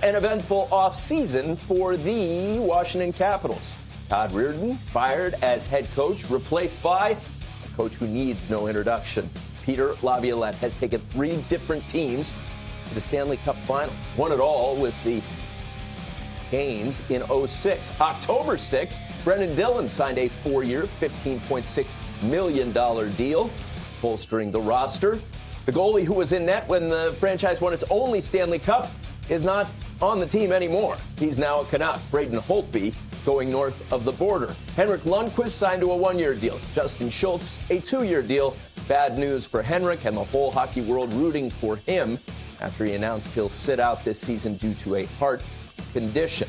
an eventful offseason for the Washington Capitals. Todd Reirden fired as head coach, replaced by a coach who needs no introduction. Peter Laviolette has taken 3 different teams to the Stanley Cup final. Won it all with the Canes in 06. October 6th, Brendan Dillon signed a 4-year, $15.6 million deal, bolstering the roster. The goalie who was in net when the franchise won its only Stanley Cup is not on the team anymore. He's now a Canuck. Braden Holtby going north of the border. Henrik Lundqvist signed to a 1-year deal. Justin Schultz, a 2-year deal. Bad news for Henrik and the whole hockey world rooting for him after he announced he'll sit out this season due to a heart condition.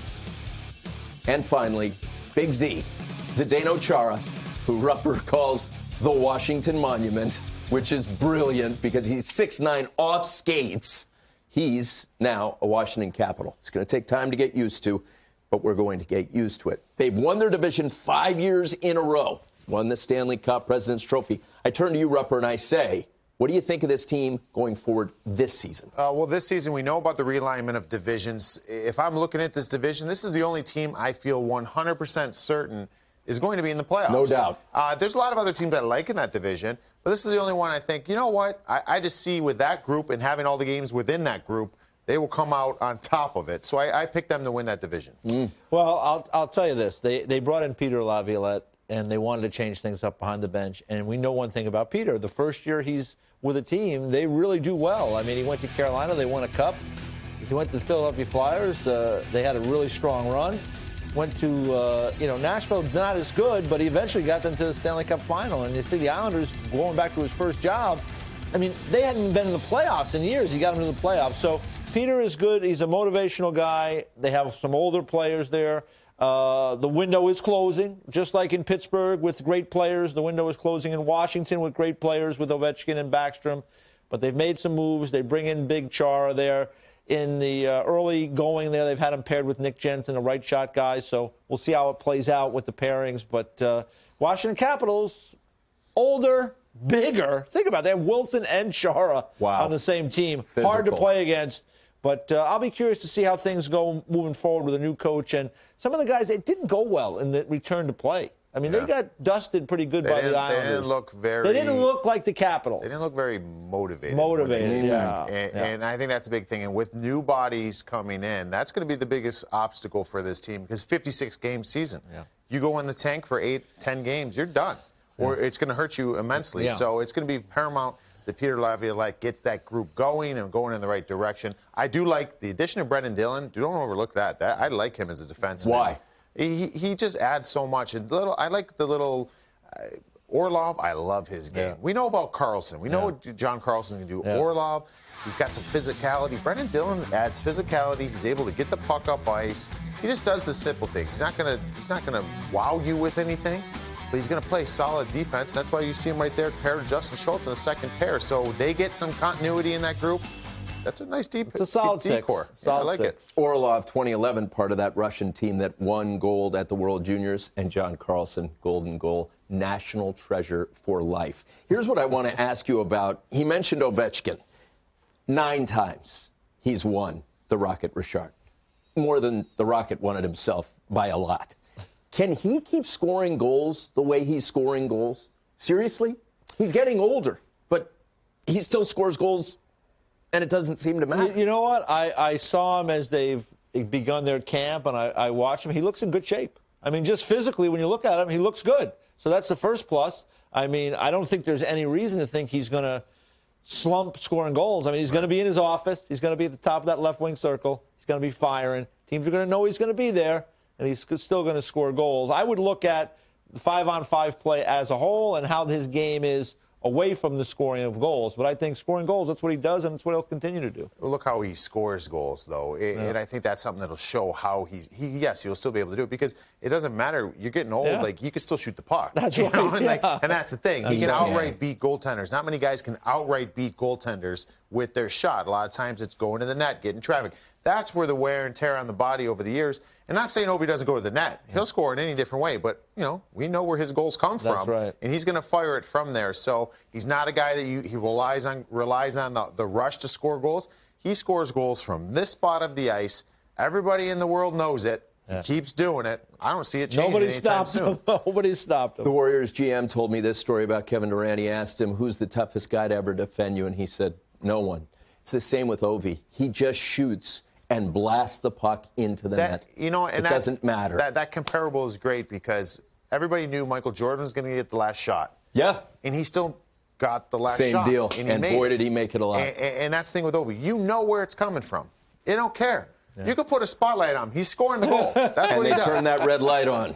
And finally, Big Z, Zdeno Chara, who Rupper calls the Washington Monument, which is brilliant because he's 6'9" off skates. He's now a Washington Capital. It's going to take time to get used to, but we're going to get used to it. They've won their division 5 years in a row, won the Stanley Cup, President's Trophy. I turn to you, Rupper, and I say, what do you think of this team going forward this season? Well, this season we know about the realignment of divisions. If I'm looking at this division, this is the only team I feel 100% certain is going to be in the playoffs. No doubt. There's a lot of other teams I like in that division, but this is the only one I think, you know what, I just see with that group and having all the games within that group, they will come out on top of it. So I picked them to win that division. Well, I'll tell you this. They brought in Peter Laviolette, and they wanted to change things up behind the bench. And we know one thing about Peter. The first year he's with a team, they really do well. I mean, he went to Carolina. They won a cup. He went to the Philadelphia Flyers. They had a really strong run. Went to, Nashville, not as good, but he eventually got them to the Stanley Cup final. And you see the Islanders going back to his first job. I mean, they hadn't been in the playoffs in years. He got them to the playoffs. So Peter is good. He's a motivational guy. They have some older players there. The window is closing, just like in Pittsburgh with great players. The window is closing in Washington with great players with Ovechkin and Backstrom. But they've made some moves. They bring in Big Chara there. In the early going there, they've had him paired with Nick Jensen, a right shot guy. So we'll see how it plays out with the pairings. But Washington Capitals, older, bigger. Think about that. They have Wilson and Chara on the same team. Physical. Hard to play against. But I'll be curious to see how things go moving forward with a new coach. And some of the guys, it didn't go well in the return to play. I mean, they got dusted pretty good by the Islanders. They didn't look like the Capitals. They didn't look very motivated. And I think that's a big thing. And with new bodies coming in, that's going to be the biggest obstacle for this team because 56-game season. Yeah. You go in the tank for 8-10 games, you're done. Or it's going to hurt you immensely. Yeah. So it's going to be paramount that Peter Laviolette gets that group going and going in the right direction. I do like the addition of Brendan Dillon. Don't overlook that. I like him as a defenseman. Why? He just adds so much. I like the little Orlov. I love his game. Yeah. We know about Carlson. We know what John Carlson can do. Yeah. Orlov, he's got some physicality. Brendan Dillon adds physicality. He's able to get the puck up ice. He just does the simple things. He's not gonna wow you with anything, but he's gonna play solid defense. That's why you see him right there paired with Justin Schultz in a second pair. So they get some continuity in that group. That's a nice deep. It's a solid decor. Solid I like it. Orlov, 2011, part of that Russian team that won gold at the World Juniors, and John Carlson, golden goal, national treasure for life. Here's what I want to ask you about. He mentioned Ovechkin. 9 times he's won the Rocket Richard. More than the Rocket won it himself by a lot. Can he keep scoring goals the way he's scoring goals? Seriously? He's getting older, but he still scores goals. And it doesn't seem to matter. You know what? I saw him as they've begun their camp, and I watched him. He looks in good shape. I mean, just physically, when you look at him, he looks good. So that's the first plus. I mean, I don't think there's any reason to think he's going to slump scoring goals. I mean, he's going to be in his office. He's going to be at the top of that left wing circle. He's going to be firing. Teams are going to know he's going to be there, and he's still going to score goals. I would look at the 5-on-5 play as a whole and how his game is away from the scoring of goals. But I think scoring goals, that's what he does, and that's what he'll continue to do. Look how he scores goals, though. And I think that's something that'll show how yes, he'll still be able to do it because it doesn't matter. You're getting old. Yeah. Like, you can still shoot the puck. That's right. And that's the thing. He can outright beat goaltenders. Not many guys can outright beat goaltenders with their shot. A lot of times it's going to the net, getting traffic. That's where the wear and tear on the body over the years. And not saying Ovi doesn't go to the net. He'll score in any different way. But, we know where his goals come from. That's right. And he's going to fire it from there. So he's not a guy that he relies on the rush to score goals. He scores goals from this spot of the ice Everybody in the world knows it. He keeps doing it. I don't see it changing Nobody anytime stopped soon. him. Nobody stopped him. The Warriors GM told me this story about Kevin Durant. He asked him, who's the toughest guy to ever defend you? And he said, no one. It's the same with Ovi. He just shoots and blasts the puck into the net. You know, and it doesn't matter. That comparable is great because everybody knew Michael Jordan was going to get the last shot. Yeah. And he still got the last Same shot. deal. And boy, did he make it a lot. And that's the thing with Ovi. You know where it's coming from. You don't care. You could put a spotlight on him. He's scoring the goal. That's what he does. And they turn that red light on.